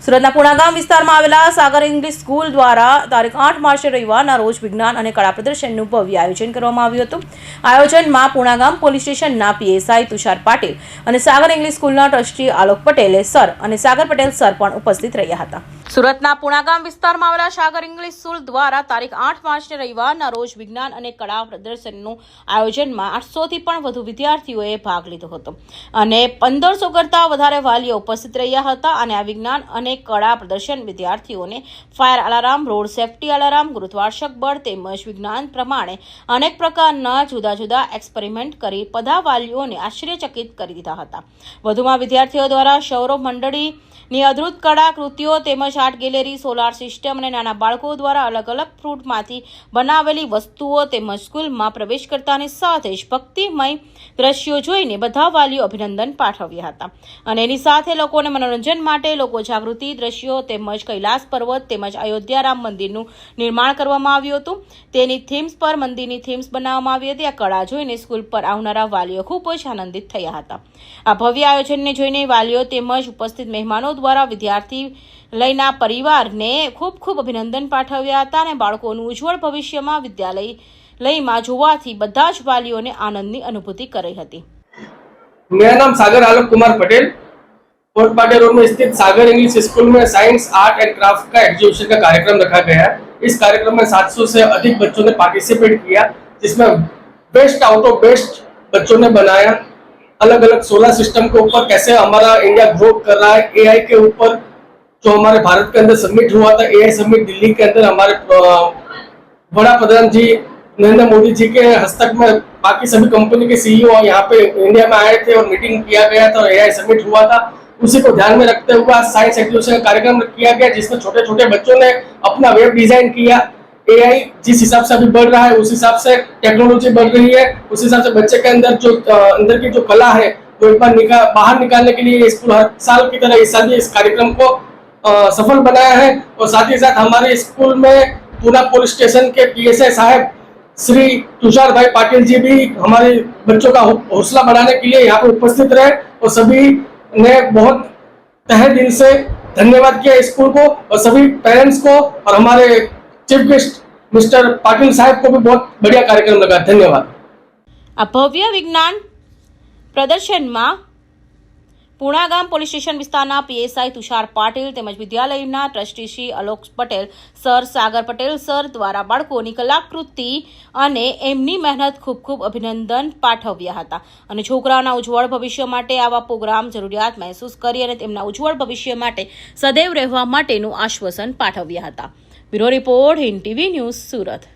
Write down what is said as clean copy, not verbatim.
સુરતના પુણાગામ વિસ્તારમાં આવેલા સાગર ઇંગ્લિશ સ્કૂલ દ્વારા તારીખ 8 માર્ચ રવિવારના રોજ વિજ્ઞાન અને કળા પ્રદર્શનનું ભવ્ય આયોજન કરવામાં આવ્યું હતું। આયોજનમાં પુણાગામ પોલીસ સ્ટેશનના પીએસઆઈ તુષાર પાટીલ અને સાગર ઇંગ્લિશ સ્કૂલના ટ્રસ્ટી આલોક પટેલે સર અને સાગર પટેલ સર પણ ઉપસ્થિત રહ્યા હતા। સુરતના પુણાગામ વિસ્તારમાં આવેલા સાગર ઇંગ્લિશ સ્કૂલ દ્વારા તારીખ 8 માર્ચને રવિવારના રોજ વિજ્ઞાન અને કળા પ્રદર્શનનું આયોજનમાં 800 થી પણ વધુ વિદ્યાર્થીઓએ ભાગ લીધો હતો અને 1500 કરતાં વધારે વાલીઓ ઉપસ્થિત રહ્યા હતા અને આ વિજ્ઞાન અને કળા પ્રદર્શન વિદ્યાર્થીઓને fire alarm, road safety alarm, ગુરુત્વાકર્ષક બળ તેમજ વિજ્ઞાન પ્રમાણે અનેક પ્રકારના જુદા જુદા એક્સપેરિમેન્ટ કરી બધા વાલીઓને આશ્ચર્યચકિત કરી દીધા હતા। વધુમાં વિદ્યાર્થીઓ દ્વારા સૌરવ મંડળીની અદ્ભુત કળાકૃતિઓ તેમજ આર્ટ ગેલેરી, સોલાર સિસ્ટમ અને નાના બાળકો દ્વારા અલગ અલગ ફ્રૂટમાંથી બનાવેલી વસ્તુઓ તેમજ સ્કૂલમાં પ્રવેશ કરતાની સાથે જ ભક્તિમય દ્રશ્યો જોઈને બધા વાલીઓ અભિનંદન પાઠવ્યા હતા અને એની સાથે લોકોને મનોરંજન માટે લોકો જાગૃતિ દ્રશ્યો તેમજ કૈલાસ પર્વત તેમજ અયોધ્યા રામ મંદિરનું નિર્માણ કરવામાં આવ્યું હતું। તેની થીમ્સ પર મંદિરની થીમ્સ બનાવવામાં આવી હતી। આ કળા જોઈને સ્કૂલ પર આવનારા વાલીઓ ખૂબ જ આનંદિત થયા હતા। આ ભવ્ય આયોજનને જોઈને વાલીઓ તેમજ ઉપસ્થિત મહેમાનો દ્વારા વિદ્યાર્થી લયના પરિવારને ખૂબ ખૂબ અભિનંદન પાઠવ્યા હતા અને બાળકોનું ઉજ્જવળ ભવિષ્યમાં વિદ્યાલયમાં જોવાથી બધા જ વાલીઓને આનંદની અનુભૂતિ કરી હતી। मेरा नाम सागर आलोक कुमार पटेल, फोर्ट पाटे रोड में स्थित सागर इंग्लिश स्कूल में साइंस, आर्ट एंड क्राफ्ट का एग्जीबिशन का कार्यक्रम रखा गया है। इस कार्यक्रम में 700 से अधिक बच्चों ने पार्टिसिपेट किया, जिसमें बेस्ट आउट ऑफ बेस्ट बच्चों ने बनाया। अलग अलग सोलर सिस्टम के ऊपर कैसे हमारा इंडिया ग्रो कर रहा है, एआई के ऊपर जो हमारे भारत के अंदर सबमिट हुआ था, एआई सबमिट दिल्ली के अंदर हमारे बड़ा प्रधान जी नरेंद्र मोदी जी के हस्तक में बाकी सभी कंपनी के सीईओ यहाँ पे इंडिया में आए थे और मीटिंग किया गया था और एआई सबमिट हुआ था। उसी को ध्यान में रखते हुए साइंस एग्जीबिशन का कार्यक्रम किया गया, जिसमें छोटे छोटे बच्चों ने अपना वेब डिजाइन किया। एआई जिस हिसाब से अभी बढ़ रहा है उस हिसाब से टेक्नोलॉजी बढ़ रही है, उस हिसाब से बच्चे के अंदर की जो कला है वो एक बार बाहर निकालने के लिए स्कूल हर साल की तरह इस साल भी इस कार्यक्रम को सफल बनाया है। और साथ ही साथ हमारे स्कूल में पूना पुलिस स्टेशन के पीएसआई साहब श्री तुषार भाई पाटिल जी भी हमारे बच्चों का हौसला बढ़ाने के लिए यहाँ पर उपस्थित रहे और सभी ने बहुत तहे दिल से धन्यवाद किया स्कूल को और सभी पेरेंट्स को और हमारे चीफ गेस्ट मिस्टर पाटिल साहब को भी बहुत बढ़िया कार्यक्रम लगा। धन्यवाद। આ ભવ્ય વિજ્ઞાન પ્રદર્શનમાં પુણાગામ પોલીસ સ્ટેશન વિસ્તારના પીએસઆઈ તુષાર પાટીલ તેમજ વિદ્યાલયના ટ્રસ્ટી શ્રી આલોક પટેલ સર, સાગર પટેલ સર દ્વારા બાળકોની કલાકૃતિ અને એમની મહેનત ખૂબ ખૂબ અભિનંદન પાઠવ્યા હતા અને છોકરાઓના ઉજ્જવળ ભવિષ્ય માટે આવા પ્રોગ્રામ જરૂરિયાત મહેસૂસ કરી અને તેમના ઉજ્જવળ ભવિષ્ય માટે સદૈવ રહેવા માટેનું આશ્વાસન પાઠવ્યા હતા। Bureau report, Hind TV news, Surat.